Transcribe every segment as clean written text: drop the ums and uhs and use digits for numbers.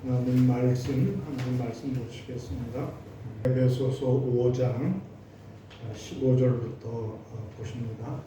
하나님 말씀 보시겠습니다. 에베소서 5장 15절부터 보십니다.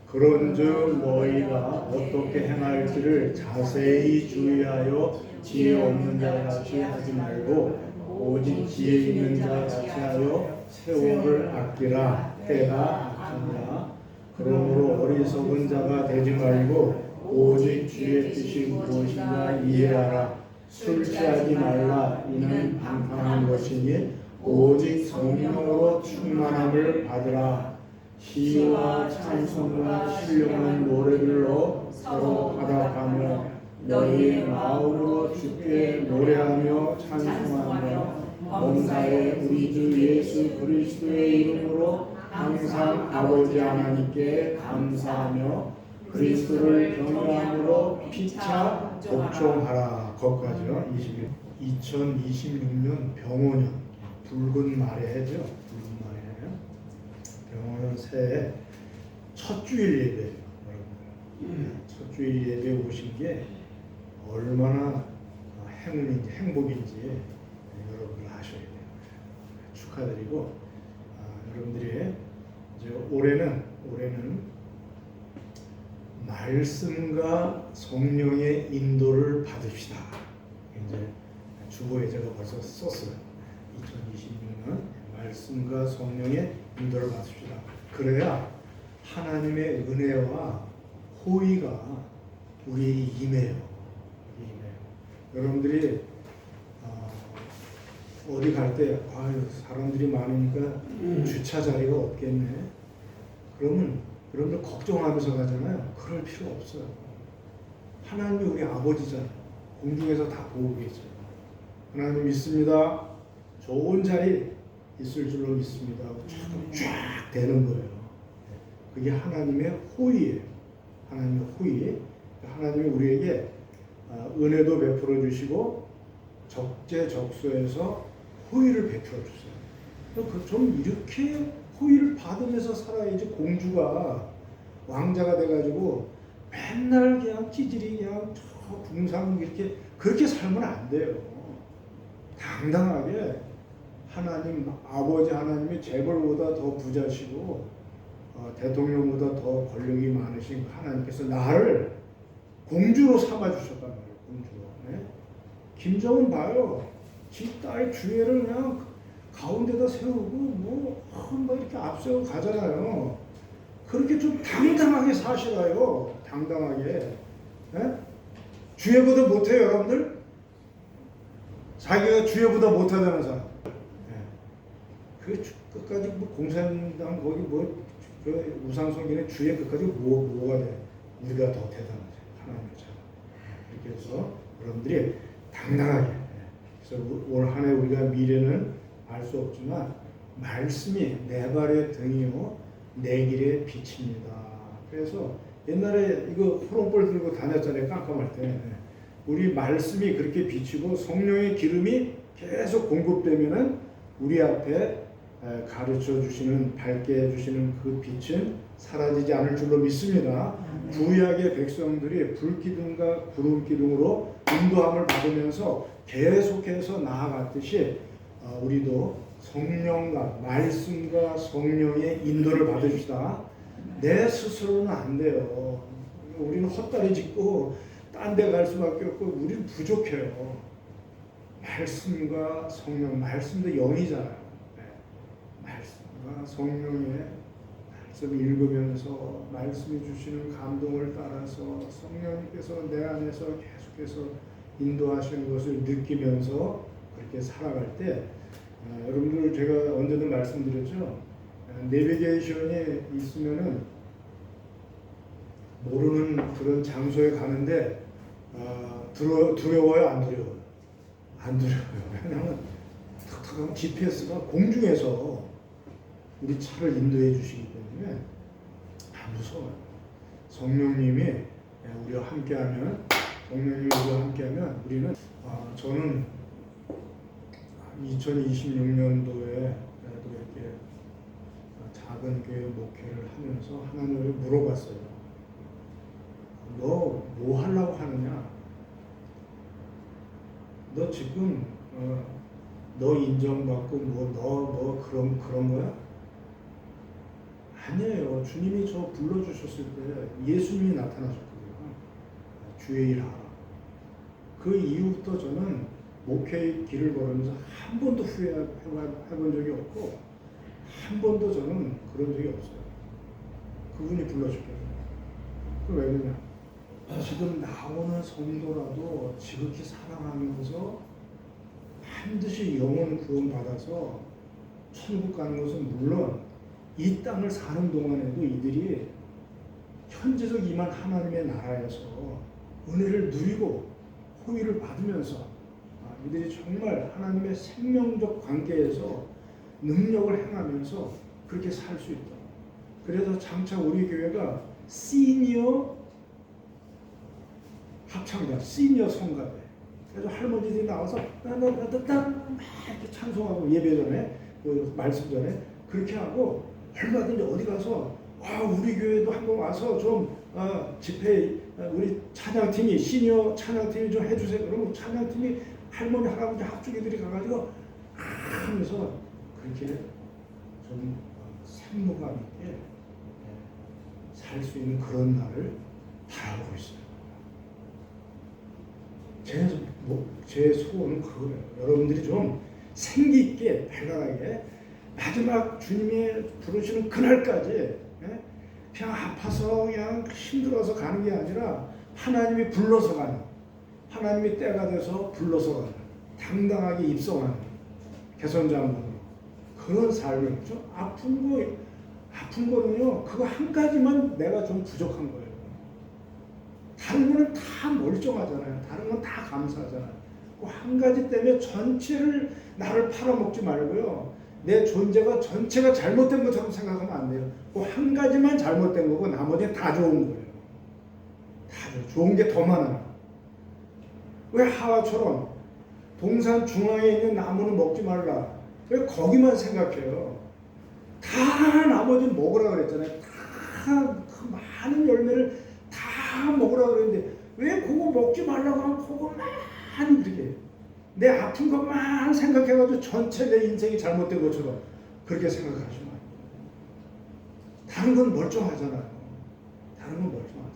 그런즉 너희가 어떻게 행할지를 자세히 주의하여 지혜 없는 자 같이 하지 말고 오직 지혜 있는 자 같이 하여 세월을 아끼라. 때가 악하니라. 그러므로 어리석은 자가 되지 말고 오직 주의 뜻이 무엇인가 이해하라. 술 취하지 말라. 이는 방탕한 것이니 오직 성령으로 충만함을 받으라. 시와 찬송과 신령한 노래들로 서로 화답하며 너희의 마음으로 주께 노래하며 찬송하며 범사에 우리 주 예수 그리스도의 이름으로 항상 아버지 하나님께 감사하며 그리스도를 경외함으로 피차 복종하라. 거기까지요. 2026년 병원년 붉은 말의 해죠. 붉은 말의 해요. 병원년 새해 첫 주일 예배예요. 첫 주일 예배 오신 게 얼마나 행운인지 행복인지 여러분들 아셔야 돼요. 축하드리고 여러분들이 이제 올해는 말씀과 성령의 인도를 받읍시다. 이제 주보에 제가 벌써 썼어요. 2026년 말씀과 성령의 인도를 받읍시다. 그래야 하나님의 은혜와 호의가 우리에게 임해요. 여러분들이 어디 갈 때 사람들이 많으니까 주차 자리가 없겠네. 그러면 여러분들 걱정하면서 가잖아요. 그럴 필요 없어요. 하나님이 우리 아버지잖아요. 공중에서 다 보고 계세요. 하나님 믿습니다. 좋은 자리 있을 줄로 믿습니다. 쫙 되는 거예요. 그게 하나님의 호의예요. 하나님의 호의. 하나님이 우리에게 은혜도 베풀어 주시고 적재적소에서 호의를 베풀어 주세요. 좀 이렇게 호의를 받으면서 살아야지 공주가 왕자가 돼가지고 맨날 그냥 찌질이 그냥 저 궁상 이렇게 그렇게 살면 안 돼요. 당당하게 하나님 아버지 하나님이 재벌보다 더 부자시고 대통령보다 더 권력이 많으신 하나님께서 나를 공주로 삼아주셨단 말이에요. 공주로. 네? 김정은 봐요. 지 딸 주애를 그냥 가운데다 세우고 막 이렇게 앞세워 가잖아요. 그렇게 좀 당당하게 사시라요. 당당하게. 네? 주애보다 못해요, 여러분들? 자기가 주애보다 못하다는 사람. 네. 그 끝까지 공산당 거기 그 우상숭배는 주애 끝까지 뭐가 돼? 우리가 더 대단하죠. 하나님처럼. 이렇게 해서 여러분들이 당당하게. 그래서 올 한 해 우리가 미래는 알 수 없지만 말씀이 내 발의 등이요 내 길의 빛입니다. 그래서 옛날에 이거 호롱불 들고 다녔잖아요. 깜깜할 때. 우리 말씀이 그렇게 비치고 성령의 기름이 계속 공급되면은 우리 앞에 가르쳐 주시는 밝게 해주시는 그 빛은 사라지지 않을 줄로 믿습니다. 구약의 백성들이 불기둥과 구름기둥으로 인도함을 받으면서 계속해서 나아갔듯이 우리도 성령과 말씀과 성령의 인도를 받읍시다. 내 스스로는 안 돼요. 우리는 헛다리 짚고 딴 데 갈 수밖에 없고 우리는 부족해요. 말씀과 성령, 말씀도 영이잖아요. 말씀과 성령의 말씀 읽으면서 말씀이 주시는 감동을 따라서 성령님께서 내 안에서 계속해서 인도하시는 것을 느끼면서 그렇게 살아갈 때 여러분들 제가 언제든 말씀드렸죠. 내비게이션이 있으면은 모르는 그런 장소에 가는데 두려워요, 안 두려워요? 안 두려워요. 왜냐하면 탁탁하면 GPS가 공중에서 우리 차를 인도해 주시기 때문에 안 무서워요. 성령님이 우리와 함께하면 우리는 저는 2026년도에 이렇게 작은 교회 목회를 하면서 하나님을 물어봤어요. 너 뭐 하려고 하느냐? 너 지금 너 인정받고 너 그런 거야? 아니에요. 주님이 저 불러주셨을 때 예수님이 나타나셨거든요. 주의 일 하라. 그 이후부터 저는 목회의 길을 걸으면서 한 번도 후회해본 적이 없고 한 번도 저는 그런 적이 없어요. 그분이 불러주셨거든요. 왜 그러냐? 지금 나오는 성도라도 지극히 사랑하면서 반드시 영혼 구원받아서 천국 가는 것은 물론 이 땅을 사는 동안에도 이들이 현재적 임한 하나님의 나라에서 은혜를 누리고 호의를 받으면서 이들이 정말 하나님의 생명적 관계에서 능력을 행하면서 그렇게 살 수 있다. 그래서 장차 우리 교회가 시니어 합창단, 시니어 성가대. 그래서 할머니들이 나와서 막 이렇게 찬송하고 예배 전에, 그 말씀 전에 그렇게 하고 얼마든지 어디 가서 우리 교회도 한번 와서 좀 집회 우리 찬양팀이 시니어 찬양팀이 좀 해주세요. 그러면 찬양팀이 할머니 할아버지 합주기들이 가가지고 하면서 그렇게 좀 생로감 있게 살 수 있는 그런 날을 바라보고 있어요. 제 소원은 그거예요. 여러분들이 좀 생기 있게 발랄하게 마지막 주님이 부르시는 그날까지 그냥 아파서 그냥 힘들어서 가는 게 아니라 하나님이 불러서 가는, 하나님이 때가 돼서 불러서 가는, 당당하게 입성하는 개선장군으로 그런 삶을 좀 아픈 거는요 그거 한 가지만 내가 좀 부족한 거예요. 다른 거는 다 멀쩡하잖아요. 다른 건 다 감사하잖아요. 그 한 가지 때문에 전체를 나를 팔아먹지 말고요. 내 존재가 전체가 잘못된 것처럼 생각하면 안 돼요. 그 한 가지만 잘못된 거고 나머지는 다 좋은 거예요. 다 좋은 게 더 많아요. 왜 하와처럼 동산 중앙에 있는 나무는 먹지 말라. 왜 거기만 생각해요? 다 나머지는 먹으라 그랬잖아요. 다 그 많은 열매를 다 먹으라 그랬는데 왜 그거 먹지 말라고 하면 그거만 그렇게 내 아픈 것만 생각해가지고 전체 내 인생이 잘못된 것처럼 그렇게 생각하시면 안 돼요. 다른 건 멀쩡하잖아요. 다른 건 멀쩡하잖아요.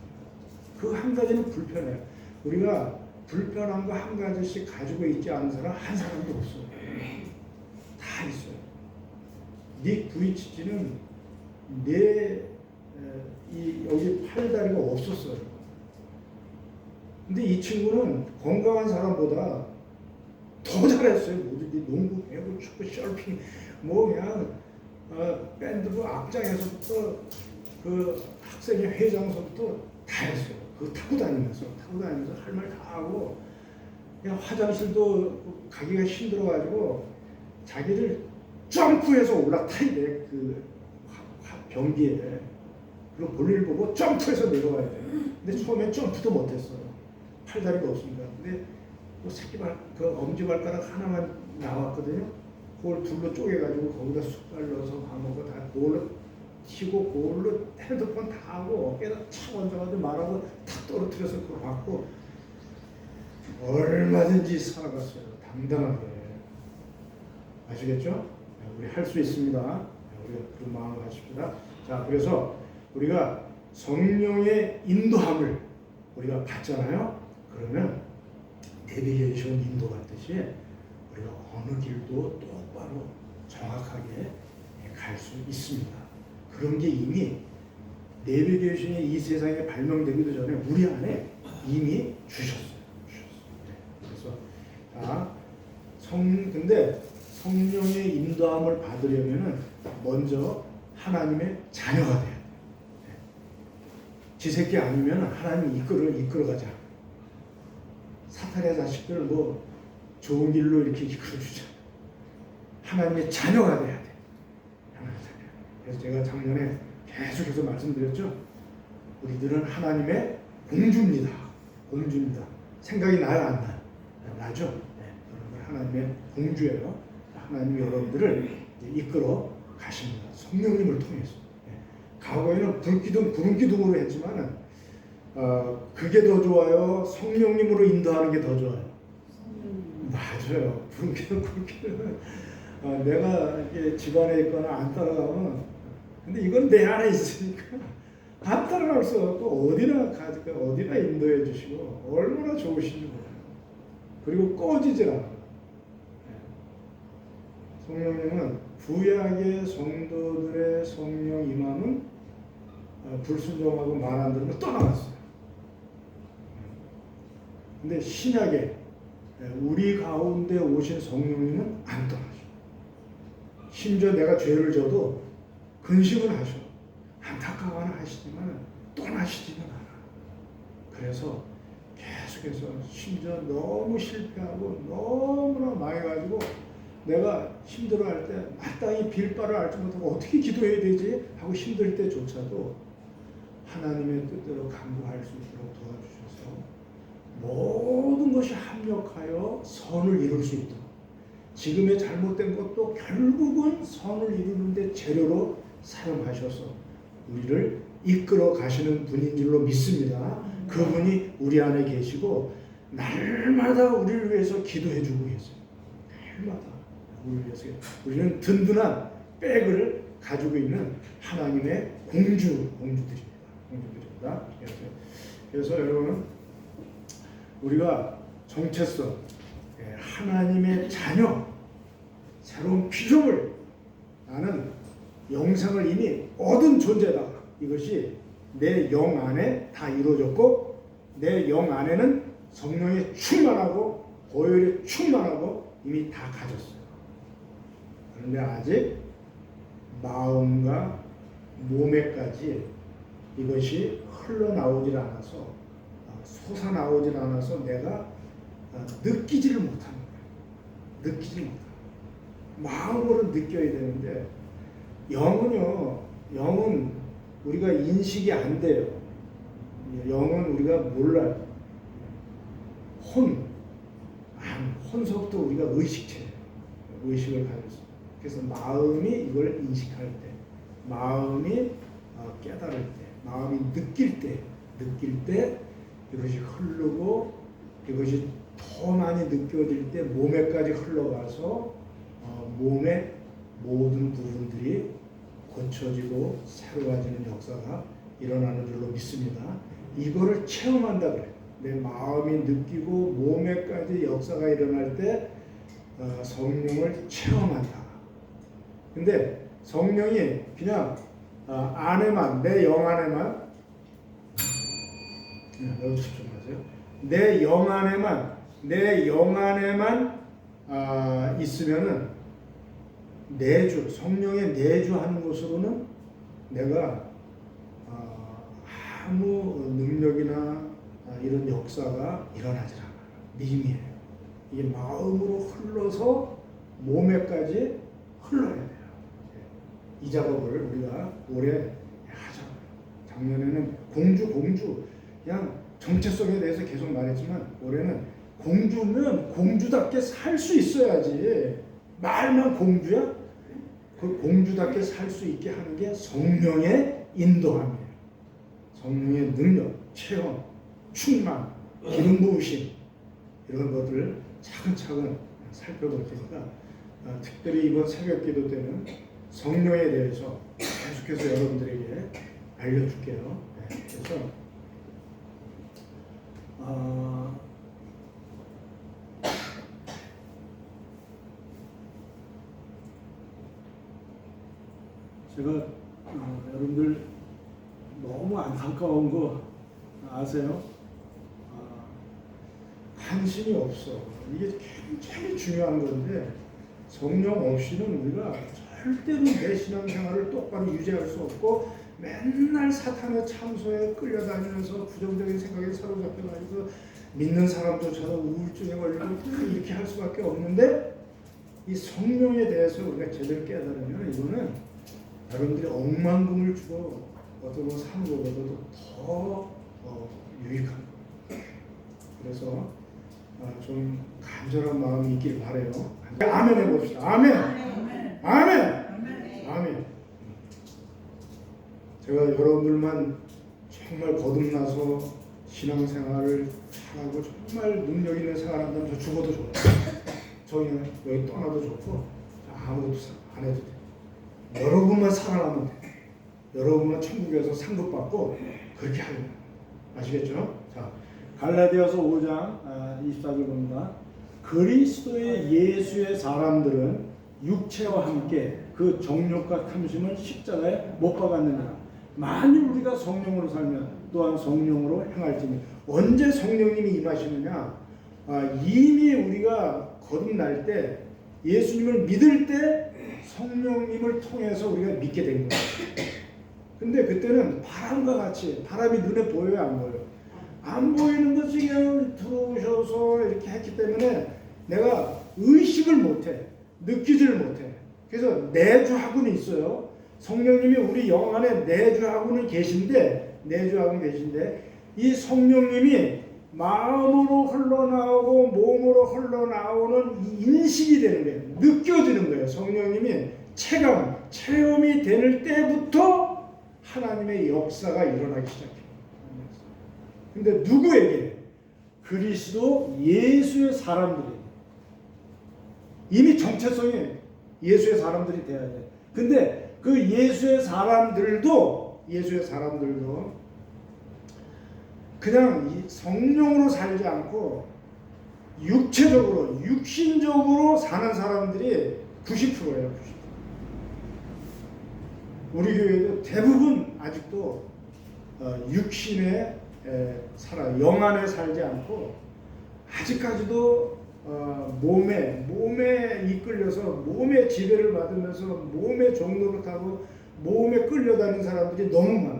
그 한 가지는 불편해요. 우리가 불편한 거 한 가지씩 가지고 있지 않은 사람 한 사람도 없어요. 다 있어요. 닉 부이치치는 여기 팔다리가 없었어요. 근데 이 친구는 건강한 사람보다 더 잘했어요. 모든 농구, 배구, 축구, 셜핑, 그냥 밴드부 악장에서부터 그 학생회 회장서부터 다 했어요. 그거 타고 다니면서 할 말 다 하고 그냥 화장실도 가기가 힘들어가지고 자기를 점프해서 올라타야 돼. 그 변기에. 그리고 볼일 보고 점프해서 내려와야 돼. 근데 처음엔 점프도 못했어요. 팔다리가 없으니까. 근데 그 엄지발가락 하나만 나왔거든요. 그걸 둘로 쪼개가지고 거기다 숟갈 넣어서 밥 먹고 다 그걸로 튀고 그걸로 핸드폰 다 하고 어깨에다 착 얹어가지고 말하고 탁 떨어뜨려서 그걸 받고 얼마든지 살아갔어요. 당당하게. 아시겠죠? 우리 할 수 있습니다. 우리가 그런 마음을 가집시다. 자, 그래서 우리가 성령의 인도함을 우리가 받잖아요. 그러면 내비게이션 인도 같듯이 우리가 어느 길도 똑바로 정확하게 갈 수 있습니다. 그런 게 이미 내비게이션이 이 세상에 발명되기도 전에 우리 안에 이미 주셨어요. 그래서 근데 성령의 인도함을 받으려면은 먼저 하나님의 자녀가 돼야 돼요. 지 새끼 아니면 하나님이 이끌어가자. 사탄의 자식들 좋은 길로 이렇게 이끌어주자. 하나님의 자녀가 돼야 돼. 하나님의 자녀. 그래서 제가 작년에 계속해서 말씀드렸죠. 우리들은 하나님의 공주입니다. 공주입니다. 생각이 나요, 안 나요? 나죠? 여러분 하나님의 공주예요. 하나님이 여러분들을 이끌어 가십니다. 성령님을 통해서. 과거에는 구름기둥으로 했지만은 그게 더 좋아요. 성령님으로 인도하는 게 더 좋아요. 맞아요. 불교는 그렇게는 내가 이렇게 집안에 있거나 안 따라가면, 근데 이건 내 안에 있으니까 안 따라갈 수 없고 어디나 가니까 어디나 인도해 주시고 얼마나 좋으신지 몰라요. 그리고 꺼지질 않아요. 성령님은 구약의 성도들의 성령 임함은 불순종하고 말 안 들으면 떠나갔어요. 근데 신약에 우리 가운데 오신 성령님은 안 떠나죠. 심지어 내가 죄를 져도 근심을 하셔. 안타까워는 하시지만 떠나시지는 않아. 그래서 계속해서 심지어 너무 실패하고 너무나 망해가지고 내가 힘들어할 때 마땅히 빌 바를 알지 못하고 어떻게 기도해야 되지 하고 힘들 때조차도 하나님의 뜻대로 간구할 수 있도록 도와주셔서 모든 것이 합력하여 선을 이룰 수 있도록, 지금의 잘못된 것도 결국은 선을 이루는데 재료로 사용하셔서 우리를 이끌어 가시는 분인 줄로 믿습니다. 그분이 우리 안에 계시고 날마다 우리를 위해서 기도해 주고 계세요. 날마다 우리를 위해서. 우리는 든든한 백을 가지고 있는 하나님의 공주들입니다. 그래서 여러분, 우리가 정체성, 하나님의 자녀, 새로운 피조물, 나는 영생을 이미 얻은 존재다. 이것이 내 영 안에 다 이루어졌고, 내 영 안에는 성령이 충만하고 보혈이 충만하고 이미 다 가졌어요. 그런데 아직 마음과 몸에까지 이것이 흘러나오질 않아서, 솟아나오질 않아서 내가 느끼지를 못하는 거예요. 느끼지 못하는 거예요. 마음으로 느껴야 되는데, 영은 우리가 인식이 안 돼요. 영은 우리가 몰라요. 혼서부터 우리가 의식을 가졌어요. 그래서 마음이 이걸 인식할 때, 마음이 깨달을 때, 마음이 느낄 때 이것이 흐르고, 이것이 더 많이 느껴질 때 몸에까지 흘러가서 몸의 모든 부분들이 고쳐지고 새로워지는 역사가 일어나는 줄로 믿습니다. 이거를 체험한다 그래요. 내 마음이 느끼고 몸에까지 역사가 일어날 때 성령을 체험한다. 근데 성령이 그냥 안에만, 내 영 안에만, 여기 집중하세요. 내 영 안에만 있으면은 성령의 내주하는 것으로는 내가 아무 능력이나 이런 역사가 일어나지 않아요. 미미해요. 이게 마음으로 흘러서 몸에까지 흘러야 돼요. 이 작업을 우리가 올해 하자고요. 작년에는 공주 그냥 정체성에 대해서 계속 말했지만, 올해는 공주면 공주답게 살 수 있어야지. 말만 공주야? 그 공주답게 살 수 있게 하는 게 성령의 인도함이에요. 성령의 능력, 체험, 충만, 기름 부으심, 이런 것들을 차근차근 살펴볼 테니까 특별히 이번 새벽 기도 때는 성령에 대해서 계속해서 여러분들에게 알려줄게요. 그래서 제가 여러분들 너무 안타까운 거 아세요? 관심이 없어. 이게 굉장히 중요한 건데, 성령 없이는 우리가 절대로 내 신앙생활을 똑바로 유지할 수 없고, 맨날 사탄의 참소에 끌려다니면서 부정적인 생각에 사로잡혀가지고 믿는 사람조차도 우울증에 걸리고 이렇게 할 수밖에 없는데, 이 성령에 대해서 우리가 제대로 깨달으면 이거는 여러분들이 억만금을 주고 어떤 거 사는 것보다도 더 유익한 거예요. 그래서 좀 간절한 마음이 있길 바래요. 아멘 해봅시다. 아멘. 아멘. 제가 여러분들만 정말 거듭나서 신앙생활을 잘하고 정말 능력 있는 생활한다면 저 죽어도 좋아요. 저희는 여기 떠나도 좋고 아무것도 안 해도 돼. 여러분만 살아나면 돼. 여러분만 천국에서 상급받고 그렇게 하는 거예요. 아시겠죠? 자, 갈라디아서 5장 24절 봅니다. 그리스도의 예수의 사람들은 육체와 함께 그 정욕과 탐심을 십자가에 못 박았느니라. 만일 우리가 성령으로 살면 또한 성령으로 행할지니. 언제 성령님이 임하시느냐? 이미 우리가 거듭날 때 예수님을 믿을 때 성령님을 통해서 우리가 믿게 된 거예요. 근데 그때는 바람과 같이 바람이 눈에 보여요, 안 보여요? 안 보이는 것이 그냥 들어오셔서 이렇게 했기 때문에 내가 의식을 못해, 느끼지를 못해. 그래서 내주하고는 있어요. 성령님이 우리 영 안에 내주하고는 계신데 이 성령님이 마음으로 흘러나오고 몸으로 흘러나오는 이 인식이 되는 거예요. 느껴지는 거예요. 성령님이 체험이 되는 때부터 하나님의 역사가 일어나기 시작해요. 근데 누구에게? 그리스도 예수의 사람들에게. 이미 정체성이 예수의 사람들이 돼야 돼. 근데 그 예수의 사람들도 그냥 이 성령으로 살지 않고 육신적으로 사는 사람들이 90%예요. 90%. 우리 교회도 대부분 아직도 육신에 살아, 영 안에 살지 않고 아직까지도 몸에 이끌려서 몸의 지배를 받으면서 몸의 종로를 타고 몸에 끌려다니는 사람들이 너무 많아.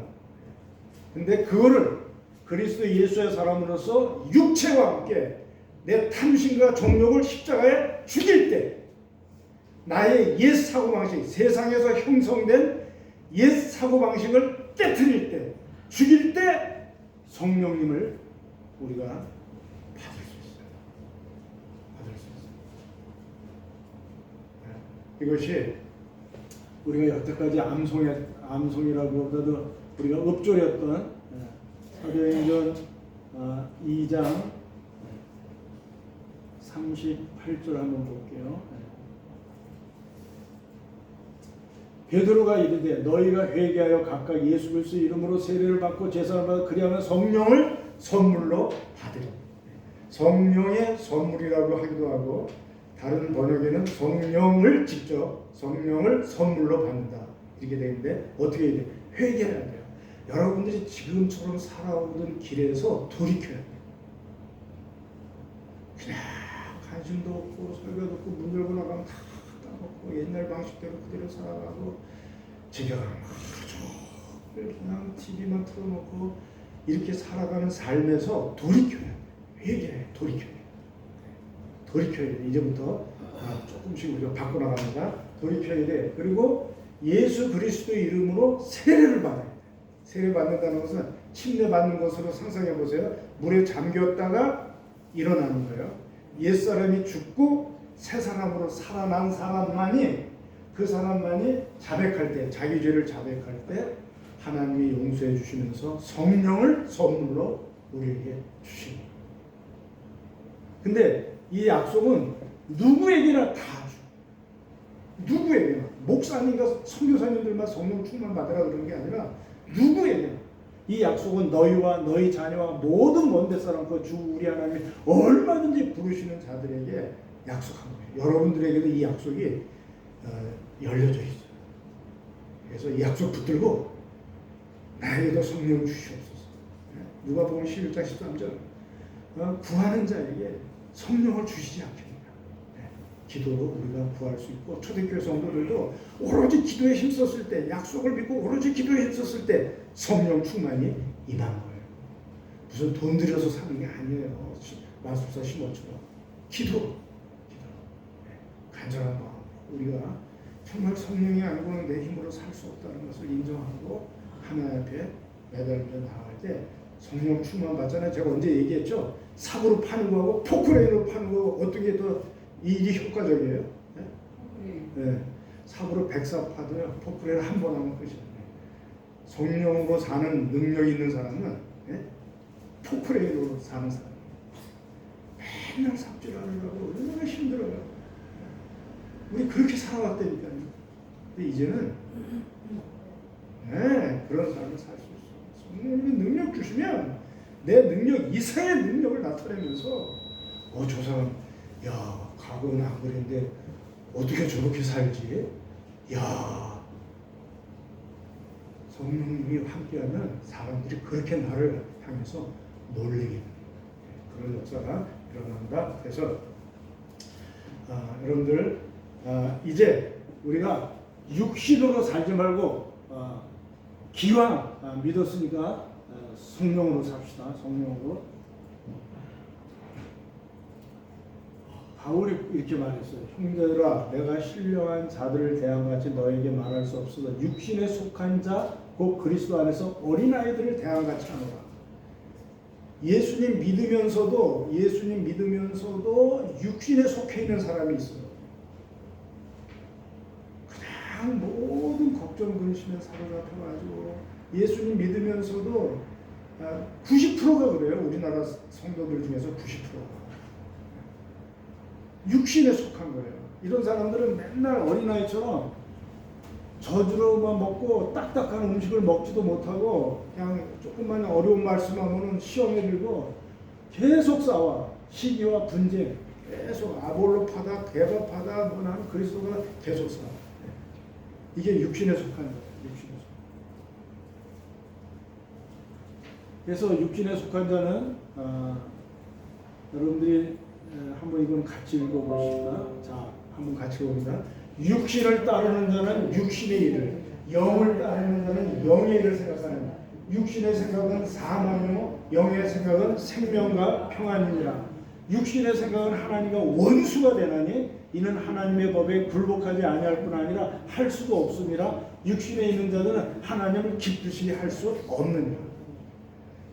근데 그거를 그리스도 예수의 사람으로서 육체와 함께 내 탐심과 정욕을 십자가에 죽일 때, 나의 옛 사고방식, 세상에서 형성된 옛 사고방식을 깨트릴 때, 죽일 때 성령님을 우리가 받을 수 있어요. 이것이 우리가 여태까지 암송이라고 하더라도 우리가 읊조렸던 사도행전 2장 38절 한번 볼게요. 베드로가 이르되 너희가 회개하여 각각 예수 그리스도의 이름으로 세례를 받고 제사를 받아 그리하면 성령을 선물로 받으리. 성령의 선물이라고 하기도 하고 다른 번역에는 성령을 선물로 받는다 이렇게 되는데 어떻게 해야 돼? 회개해야 돼요. 여러분들이 지금처럼 살아오던 길에서 돌이켜야 돼요. 그냥 관심도 없고 설교도 없고 문 열고 나가면 다 까먹고 옛날 방식대로 그대로 살아가고 지겨워요. 그냥 TV만 틀어놓고 이렇게 살아가는 삶에서 돌이켜야 돼요. 회개해. 돌이켜야 돼. 이제부터 조금씩 우리가 바꿔나갑니다. 돌이켜야 돼. 그리고 예수 그리스도의 이름으로 세례를 받아야 돼. 세례 받는다는 것은 침례 받는 것으로 상상해 보세요. 물에 잠겼다가 일어나는 거예요. 옛사람이 죽고 새 사람으로 살아난 그 사람만이 자백할 때, 자기 죄를 자백할 때 하나님이 용서해 주시면서 성령을 선물로 우리에게 주십니다. 근데 이 약속은 누구에게나 다 줘. 누구에게나. 목사님과 선교사님들만 성령 충만 받으라 그러는 게 아니라 누구에게나. 이 약속은 너희와 너희 자녀와 모든 먼데 사람 그 주 우리 하나님이 얼마든지 부르시는 자들에게 약속한 거예요. 여러분들에게도 이 약속이 열려져 있어요. 그래서 이 약속 붙들고 나에게도 성령 주시옵소서. 누가복음 11장 13절 구하는 자에게 성령을 주시지 않겠느냐. 기도로 우리가 구할 수 있고 초대교회 성도들도 오로지 기도에 힘썼을 때 약속을 믿고 오로지 기도에 힘썼을 때 성령 충만이 임한 거예요. 무슨 돈 들여서 사는 게 아니에요. 마술사 심어처럼 기도. 간절한 마음. 우리가 정말 성령이 아니고는 내 힘으로 살 수 없다는 것을 인정하고 하나님 앞에 매달려 나갈 때 성령 충만 받잖아요. 제가 언제 얘기했죠? 삽으로 파는 거하고 포크레인으로 파는 거하고 어떤 게 더 이게 효과적이에요? 네. 삽으로 100삽 파도요. 포크레인 한 번 하면 끝이에요. 성령으로 사는 능력 있는 사람은 포크레인으로 사는 사람. 맨날 삽질하느라고 얼마나 힘들어요. 우리 그렇게 살아왔다니까요. 근데 이제는 그런 삶을 살 수 있어. 성령님이 능력 주시면 내 능력 이상의 능력을 나타내면서 저 사람 과거는 안 그랬는데 어떻게 저렇게 살지? 성령님이 함께하면 사람들이 그렇게 나를 향해서 놀리게 됩니다. 그런 역사가 일어난다. 그래서 여러분들 이제 우리가 육신으로 살지 말고 기왕 믿었으니까 성령으로 삽시다. 성령으로. 바울이 이렇게 말했어요. 형제들아, 내가 신령한 자들을 대함같이 너에게 말할 수 없어서 육신에 속한 자 곧 그리스도 안에서 어린아이들을 대함같이 하노라. 예수님 믿으면서도 육신에 속해 있는 사람이 있어요. 그냥 모든 걱정 근심에 사로잡혀가지고 예수님 믿으면서도 90%가 그래요. 우리나라 성도들 중에서 90%가 육신에 속한 거예요. 이런 사람들은 맨날 어린아이처럼 저주로만 먹고 딱딱한 음식을 먹지도 못하고 그냥 조금만 어려운 말씀하면 시험에 들고 계속 싸워. 시기와 분쟁 계속 아볼로파다 개바파다 나는 그리스도가 계속 싸워. 이게 육신에 속한 거예요. 육신에 속한. 그래서 육신에 속한 자는 여러분들이 한번 이건 같이 읽어보십시다. 자, 한번 같이 봅니다. 육신을 따르는 자는 육신의 일을, 영을 따르는 자는 영의 일을 생각하는. 육신의 생각은 사망이요 영의 생각은 생명과 평안이니라. 육신의 생각은 하나님과 원수가 되나니 이는 하나님의 법에 굴복하지 아니할 뿐 아니라 할 수도 없음이라. 육신에 있는 자들은 하나님을 기쁘시게 할 수 없느니라.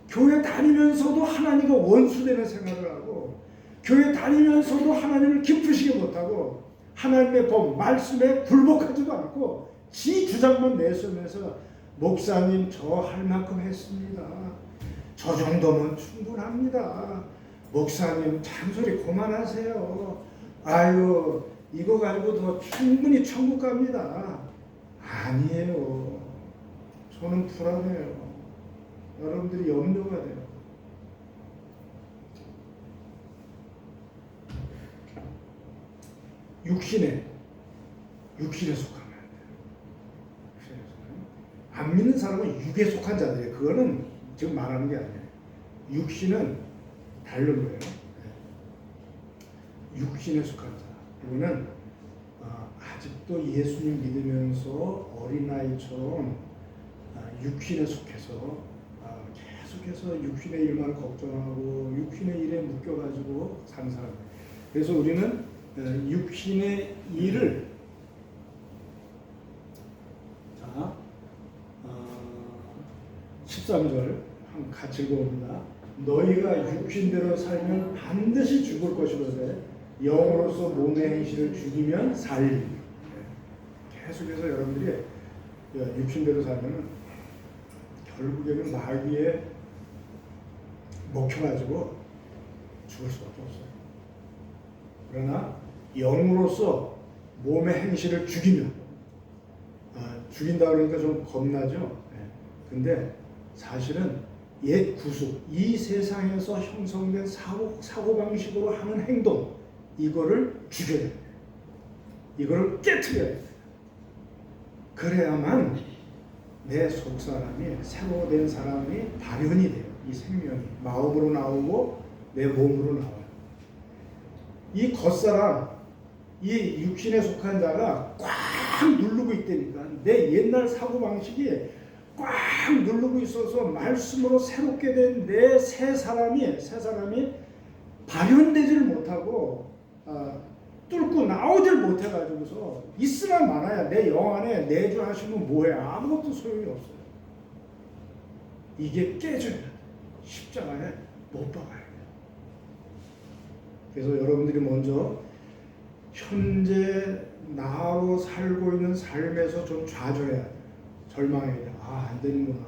교회 다니면서도 하나님과 원수되는 생각을 하고 교회 다니면서도 하나님을 기쁘시게 못하고 하나님의 법, 말씀에 굴복하지도 않고 지 주장만 내세우면서 목사님 저 할 만큼 했습니다. 저 정도면 충분합니다. 목사님 잔소리 그만하세요. 아유 이거 가지고도 충분히 천국 갑니다. 아니에요. 저는 불안해요. 여러분들이 염려가 돼요. 육신에 속하면 안 돼요. 안 믿는 사람은 육에 속한 자들이에요. 그거는 지금 말하는 게 아니에요. 육신은 다른 거예요. 육신에 속한 자. 이거는 아직도 예수님 믿으면서 어린아이처럼 육신에 속해서 계속해서 육신의 일만 걱정하고 육신의 일에 묶여가지고 사는 사람. 그래서 우리는 육신의 일을 13절 한번 같이 읽어봅니다. 너희가 육신대로 살면 반드시 죽을 것이로되 영으로서 몸의 행실을 죽이면 살리리. 계속해서 여러분들이 육신대로 살면 결국에는 마귀에 먹혀가지고 죽을 수밖에 없어요. 그러나 영으로서 몸의 행실을 죽이면 죽인다 그러니까 좀 겁나죠. 근데 사실은 옛 구속, 이 세상에서 형성된 사고방식으로 하는 행동, 이거를 죽여야 돼요. 이거를 깨트려야 돼요. 그래야만 내 속사람이, 새로 된 사람이 발현이 돼요. 이 생명이 마음으로 나오고 내 몸으로 나와요. 이 겉사람, 이 육신에 속한 자가 꽉 누르고 있다니까. 내 옛날 사고방식이 꽉 누르고 있어서 말씀으로 새롭게 된 내 새 사람이 발현되지를 못하고 뚫고 나오질 못해가지고서 있으나 마나야 내 영 안에 내주하시면 뭐해. 아무것도 소용이 없어요. 이게 깨져야 돼. 십자가에 못 박아야 돼. 그래서 여러분들이 먼저 현재 나로 살고 있는 삶에서 좀 좌절해야 돼. 절망해야 돼. 안 되는구나.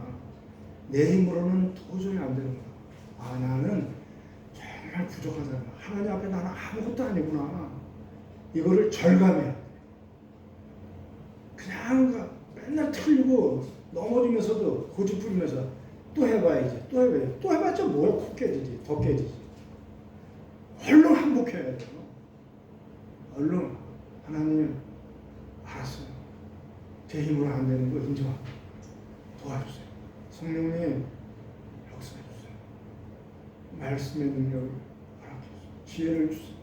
내 힘으로는 도저히 안 되는구나. 나는 정말 부족한 사람. 하나님 앞에 나는 아무것도 아니구나. 이거를 절감해야 돼. 맨날 틀리고 넘어지면서도 고집 부리면서 또 해봐야지, 또 해봐야지. 또 해봤자 뭐야? 코 깨지지, 더 깨지지. 얼른 항복해야 돼요. 얼른 하나님 알았어요. 제 힘으로 안 되는 거 인정합니다. 도와주세요. 성령님 역사해주세요. 말씀의 능력을 허락해주세요. 지혜를 주세요.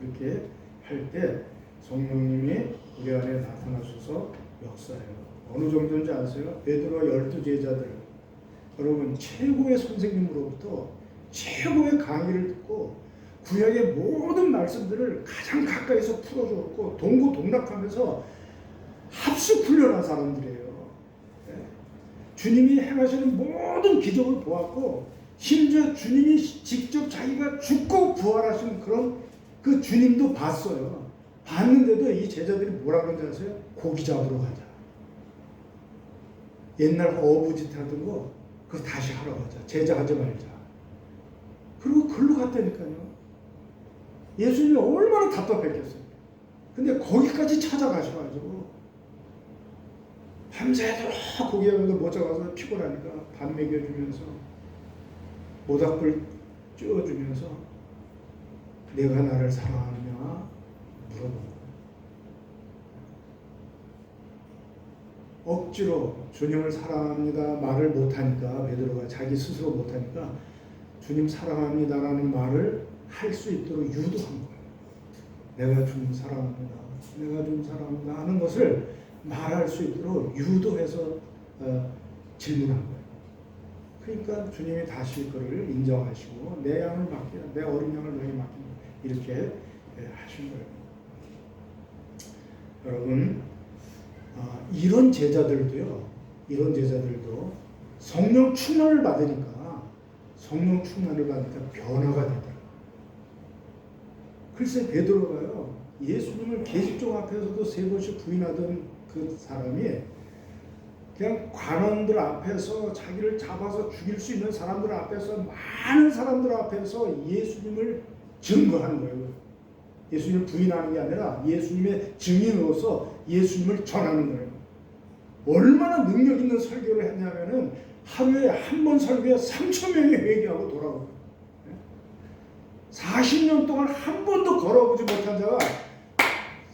이렇게 할 때 성령님이 우리 안에 나타나셔서 역사해요. 어느 정도인지 아세요? 베드로와 12제자들, 여러분 최고의 선생님으로부터 최고의 강의를 듣고 구약의 모든 말씀들을 가장 가까이서 풀어줬고 동고동락하면서 합숙 훈련한 사람들이에요. 주님이 행하시는 모든 기적을 보았고 심지어 주님이 직접 자기가 죽고 부활하신 그런 그 주님도 봤어요. 봤는데도 이 제자들이 뭐라 그런지 아세요? 고기 잡으러 가자. 옛날 어부짓 하던 거 그거 다시 하러 가자. 제자하지 말자. 그리고 글로 갔다니까요. 예수님이 얼마나 답답했겠어요. 근데 거기까지 찾아가셔가지고 밤새도록 고기하면서 못 잡아서 피곤하니까 밥 먹여주면서 모닥불 쬐어주면서 내가 나를 사랑하느냐 물어본 거예요. 억지로 주님을 사랑합니다 말을 못하니까, 베드로가 자기 스스로 못하니까 주님 사랑합니다라는 말을 할 수 있도록 유도한 거예요. 내가 주님 사랑합니다, 내가 주님 사랑합니다 하는 것을 말할 수 있도록 유도해서 질문한 거예요. 그러니까 주님이 다시 그를 인정하시고 내 양을 맡기라, 내 어린 양을 너희 맡기라 이렇게 하신 거예요. 여러분 이런 제자들도 성령 충만을 받으니까 변화가 되더라고요. 글쎄 베드로가요, 예수님을 계집종 앞에서도 3번씩 부인하던 그 사람이 그냥 관원들 앞에서 자기를 잡아서 죽일 수 있는 사람들 앞에서, 많은 사람들 앞에서 예수님을 증거하는 거예요. 예수님을 부인하는 게 아니라 예수님의 증인으로서 예수님을 전하는 거예요. 얼마나 능력 있는 설교를 했냐면은 하루에 한 번 설교에 3,000명이 회개하고 돌아오고, 40년 동안 한 번도 걸어보지 못한 자가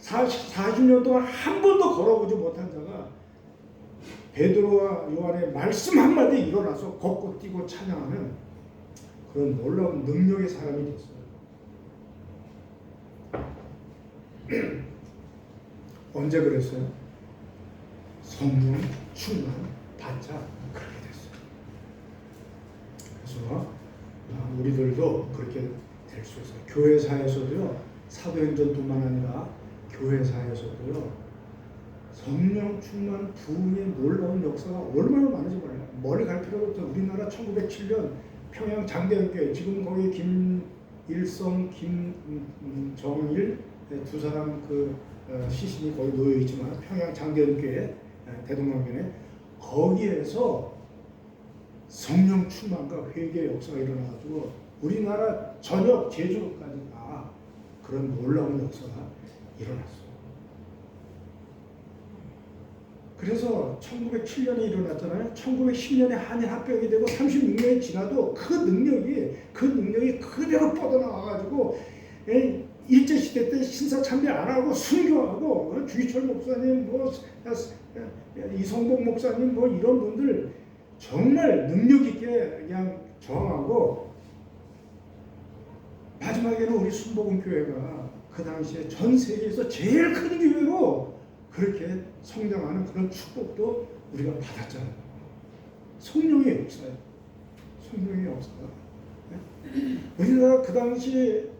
40년 동안 한 번도 걸어보지 못한 자가 베드로와 요한의 말씀 한마디에 일어나서 걷고 뛰고 찬양하는 그런 놀라운 능력의 사람이 됐어요. 언제 그랬어요? 성령 충만 받자 그렇게 됐어요. 그래서 우리들도 그렇게 될 수 있어요. 교회사에서도요, 사도행전뿐만 아니라 교회사에서도요, 성령 충만 부흥의 놀라운 역사가 얼마나 많은지 몰라요. 멀리 갈 필요가 없어요. 우리나라 1907년 평양 장대교회, 지금 거기 김일성, 김정일 두 사람 그 시신이 거기 놓여 있지만, 평양 장대교회 대동강변에 거기에서 성령 충만과 회개의 역사가 일어나가지고 우리나라 전역 제주도까지 다 그런 놀라운 역사가 일어났어요. 그래서 1907년에 일어났잖아요. 1910년에 한일 합병이 되고 36년이 지나도 그 능력이 그대로 뻗어나와가지고 일제시대 때 신사참배 안 하고 순교하고 주기철 목사님, 이성복 목사님 이런 분들 정말 능력 있게 그냥 정하고, 마지막에는 우리 순복음교회가 그 당시에 전 세계에서 제일 큰 교회로 그렇게 성장하는 그런 축복도 우리가 받았잖아요. 성령의 역사예요. 성령의 역사가. 우리나라 그 당시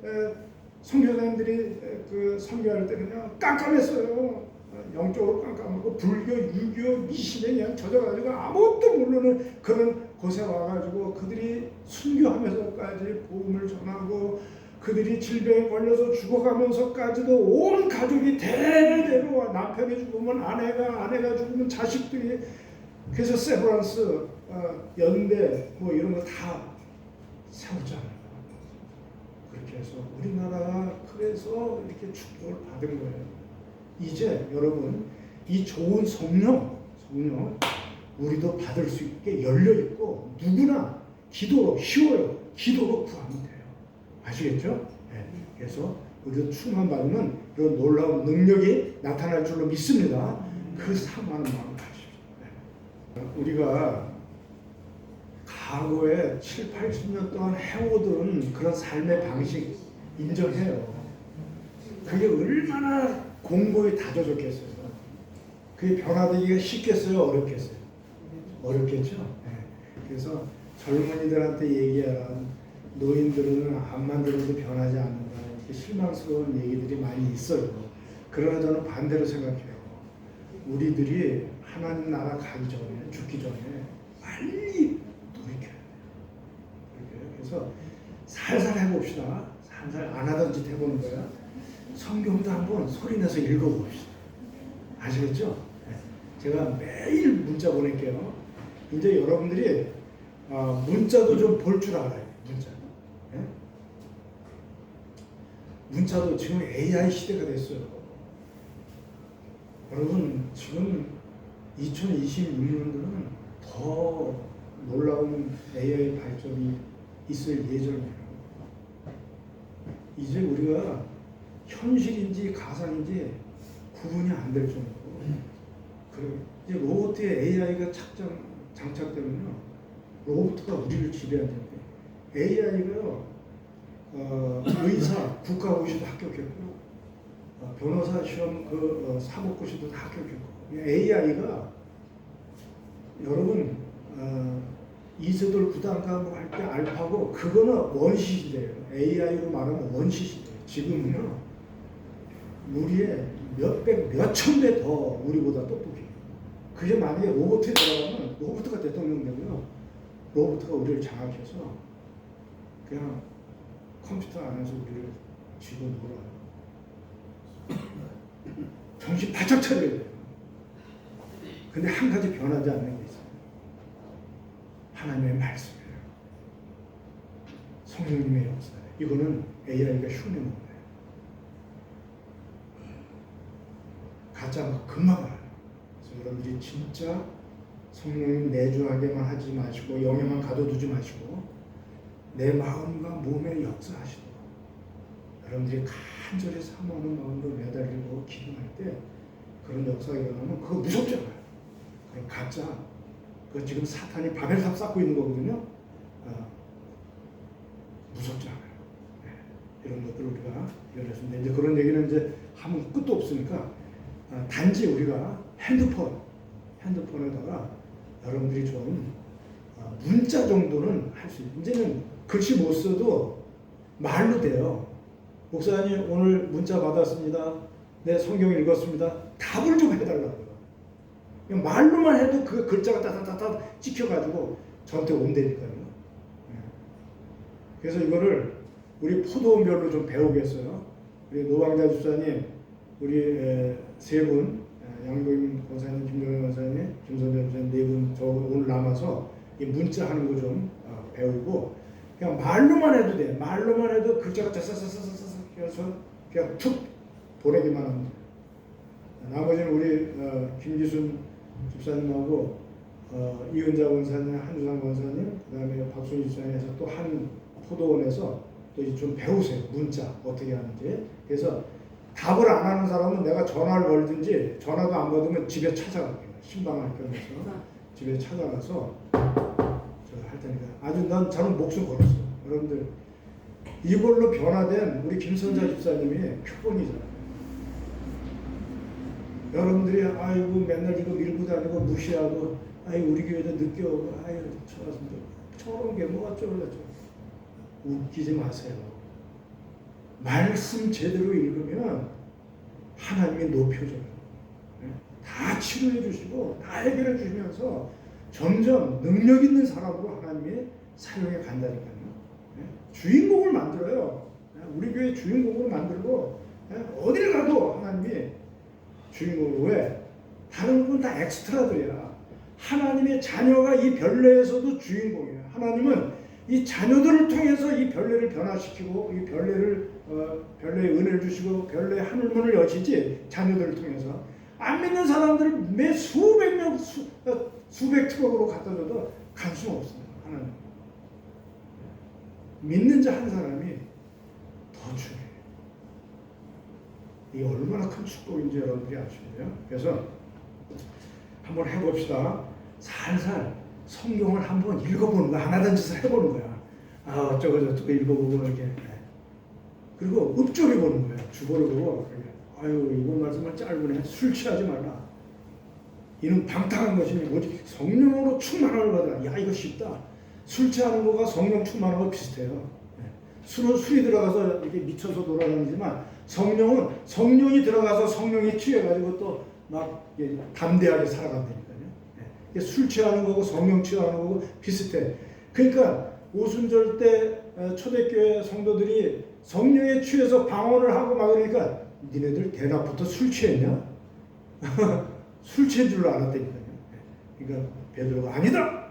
선교사님들이 그 선교할 때는요, 깜깜했어요. 영적으로 깜깜하고 불교, 유교, 미신에 그냥 젖어가지고 아무것도 모르는 그런 곳에 와가지고 그들이 순교하면서까지 복음을 전하고, 그들이 질병에 걸려서 죽어가면서까지도 온 가족이 대대로, 남편이 죽으면 아내가 죽으면 자식들이, 그래서 세브란스, 연대 이런 거 다 세웠잖아요. 그렇게 해서 우리나라가 그래서 이렇게 축복을 받은 거예요. 이제 여러분 이 좋은 성령 우리도 받을 수 있게 열려 있고 누구나 기도로 쉬워요. 기도로 구하면 돼요. 아시겠죠? 네. 그래서 우리도 충만 받으면 이런 놀라운 능력이 나타날 줄로 믿습니다. 그 사모하는 마음을 가지십시오. 네. 우리가 과거에 7, 80년 동안 해오던 그런 삶의 방식 인정해요. 그게 얼마나 공고히 다져졌겠어요. 그게 변화되기가 쉽겠어요? 어렵겠어요? 어렵겠죠? 네. 그래서 젊은이들한테 얘기하라. 노인들은 암만 들어도 변하지 않는다. 이렇게 실망스러운 얘기들이 많이 있어요. 그러나 저는 반대로 생각해요. 우리들이 하나님 나라 가기 전에, 죽기 전에 빨리 돌이켜야 돼요. 그래서 살살 해봅시다. 살살 안 하던 짓 해보는 거야. 성경도 한번 소리내서 읽어봅시다. 아시겠죠? 제가 매일 문자 보낼게요. 이제 여러분들이 문자도 좀 볼 줄 알아요. 문자. 네? 문자도 지금 AI 시대가 됐어요. 여러분 지금 2026년도는 더 놀라운 AI 발전이 있을 예정이에요. 이제 우리가 현실인지 가상인지 구분이 안 될 정도로 그리고 이제 로봇에 AI가 장착되면요 로봇가 우리를 지배하는데 AI가요 의사 국가고시도 합격했고 변호사 시험 사법고시도 다 합격했고 AI가 여러분 이세돌 구단가 뭐 할 때 알파고 그거는 원시시대예요. AI로 말하면 원시시대예요. 지금은요 우리의 몇백 몇천 배 더 우리보다 똑똑해요. 그게 만약에 로봇에 들어가면 로봇가 대통령 되고요 로봇가 우리를 장악해서 그냥 컴퓨터 안에서 우리를 쥐고 놀아요. 정신 바짝 차려야 돼요. 근데 한 가지 변하지 않는 게 있어요. 하나님의 말씀이에요. 성령님의 역사예요. 이거는 AI가 흉내 못 내요. 가짜 막 금방 알아요. 그래서 여러분들이 진짜 성령님 내주하게만 하지 마시고 영에만 가둬두지 마시고 내 마음과 몸에 역사하시도록 여러분들이 간절히 사모하는 마음으로 매달리고 기도할 때 그런 역사가 일어나면 그거 무섭잖아요. 그럼 가짜 그 지금 사탄이 바벨탑 쌓고 있는 거거든요. 무섭지 않아요. 네. 이런 것들 우리가 이겨냈습니다. 이제 그런 얘기는 이제 하면 끝도 없으니까 단지 우리가 핸드폰에다가 여러분들이 좀 문자 정도는 할 수 있어요. 이제는 글씨 못 써도 말로 돼요. 목사님 오늘 문자 받았습니다. 네 성경 읽었습니다. 답을 좀 해달라고요. 그냥 말로만 해도 그 글자가 따다다다 찍혀가지고 저한테 온다니까요. 그래서 이거를 우리 포도원별로 좀 배우겠어요. 우리 노방자 집사님, 우리 세 분, 양도임 권사님, 김동현 권사님, 김선재 권사님 네 분 저 오늘 남아서 이 문자 하는 거 좀 배우고 그냥 말로만 해도 돼. 말로만 해도 글자가 짜사사사사사 해서 그냥 툭 보내기만 하면 돼. 나머지는 우리 김기순 집사님하고 이은자 권사님, 한주상 권사님, 그다음에 박순희 집사님에서 또 한 포도원에서 또 이제 좀 배우세요. 문자 어떻게 하는지. 그래서 답을 안 하는 사람은 내가 전화를 걸든지 전화도 안 받으면 집에 찾아갈게요. 신방할 겸해서 집에 찾아가서 할 테니까 아주 저는 목숨 걸었어요. 여러분들 이걸로 변화된 우리 김선자 집사님이 표본이잖아요. 여러분들이 아이고 맨날 이거 밀고 다니고 무시하고 아이 우리 교회도 늦게 오고 아이 저런 게 뭐가 어쩌고저쩌고 웃기지 마세요. 말씀 제대로 읽으면 하나님이 높여줘요. 다 치료해 주시고 다 해결해 주시면서 점점 능력 있는 사람으로 하나님이 사용해 간다니까요. 주인공을 만들어요. 우리 교회 주인공으로 만들고 어딜 가도 하나님이 주인공으로. 왜? 다른 건 다 엑스트라들이야. 하나님의 자녀가 이 별내에서도 주인공이에요. 하나님은 이 자녀들을 통해서 이 별내를 변화시키고 이 별내의 은혜를 주시고 별내의 하늘문을 여시지 자녀들을 통해서 안 믿는 사람들을 매 수백 명, 수백 트럭으로 갖다 줘도 갈 수는 없습니다. 하나님. 믿는 자 한 사람이 더 중요해요. 이게 얼마나 큰 축복인지 여러분들이 아시고요. 그래서 한번 해봅시다. 살살 성경을 한번 읽어보는 거야. 안 하던 짓을 해보는 거야. 아, 어쩌고 저쩌고 읽어보고 이렇게. 그리고 읊조려 보는 거야. 주보를 보고. 아유, 이번 말씀은 짧으네. 술 취하지 말라. 이는 방탕한 것이니 오직 성령으로 충만함을 받으라. 야, 이거 쉽다. 술 취하는 거가 성령 충만한 거 비슷해요. 술이 들어가서 이렇게 미쳐서 돌아다니지만 성령은 성령이 들어가서 성령이 취해가지고 또 막 담대하게 살아간다니까요. 술 취하는 거고 성령 취하는 거고 비슷해. 그러니까 오순절 때 초대교회 성도들이 성령에 취해서 방언을 하고 막 그러니까 니네들 대낮부터 술 취했냐? 술 취한 줄로 알았다니까요. 그러니까 베드로가 아니다.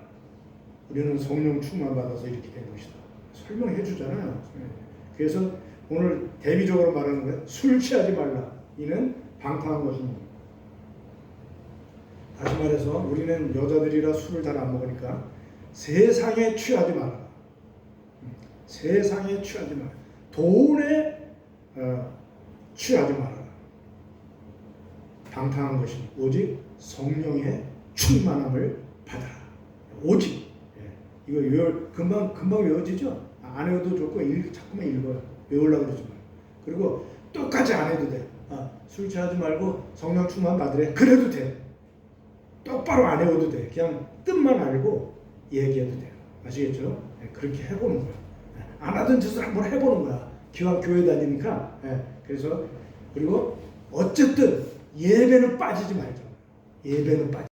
우리는 성령 충만 받아서 이렇게 된 것이다. 설명해 주잖아요. 그래서 오늘 대비적으로 말하는 거예요. 술 취하지 말라. 이는 방탕한 것입니다. 다시 말해서 우리는 여자들이라 술을 잘 안 먹으니까 세상에 취하지 말라. 세상에 취하지 말라. 돈에 취하지 말라. 방탕한 것이 오직 성령의 충만함을 받아라. 오직. 이거 금방 외워지죠? 안 외워도 좋고 자꾸만 읽어요. 외우려고 그러지 말고. 그리고 똑같이 안 해도 돼. 술 취하지 말고 성령 충만 받으래. 그래도 돼. 똑바로 안 외워도 돼. 그냥 뜻만 알고 얘기해도 돼요. 아시겠죠? 그렇게 해보는 거야. 안 하던 짓을 한번 해보는 거야. 기왕 교회 다니니까. 그래서 그리고 어쨌든 예배는 빠지지 말자. 예배는 빠지지.